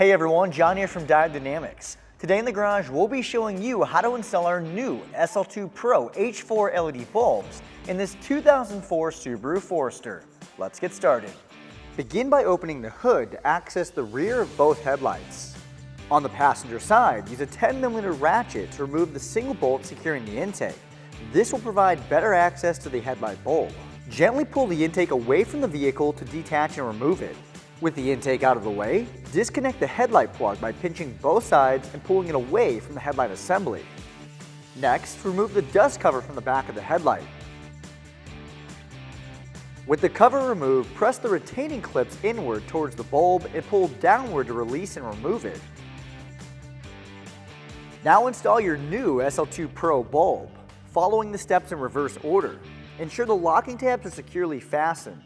Hey everyone, John here from Diode. Today in the garage, we'll be showing you how to install our new SL2 Pro H4 LED bulbs in this 2004 Subaru Forester. Let's get started. Begin by opening the hood to access the rear of both headlights. On the passenger side, use a 10mm ratchet to remove the single bolt securing the intake. This will provide better access to the headlight bulb. Gently pull the intake away from the vehicle to detach and remove it. With the intake out of the way, disconnect the headlight plug by pinching both sides and pulling it away from the headlight assembly. Next, remove the dust cover from the back of the headlight. With the cover removed, press the retaining clips inward towards the bulb and pull downward to release and remove it. Now install your new SL2 Pro bulb. Following the steps in reverse order, ensure the locking tabs are securely fastened.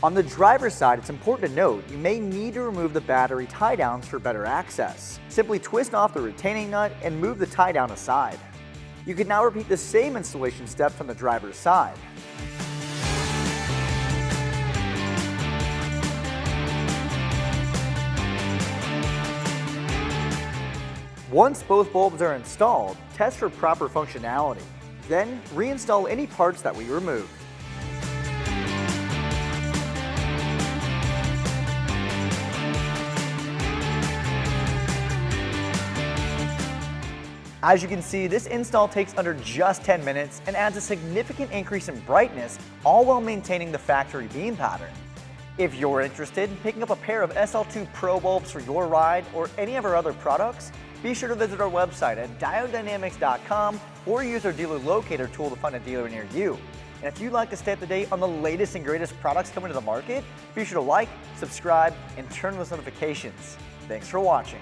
On the driver's side, it's important to note you may need to remove the battery tie downs for better access. Simply twist off the retaining nut and move the tie down aside. You can now repeat the same installation steps on the driver's side. Once both bulbs are installed, test for proper functionality. Then, reinstall any parts that we removed. As you can see, this install takes under just 10 minutes and adds a significant increase in brightness, all while maintaining the factory beam pattern. If you're interested in picking up a pair of SL2 Pro bulbs for your ride or any of our other products, be sure to visit our website at diodedynamics.com or use our dealer locator tool to find a dealer near you. And if you'd like to stay up to date on the latest and greatest products coming to the market, be sure to like, subscribe, and turn on those notifications. Thanks for watching.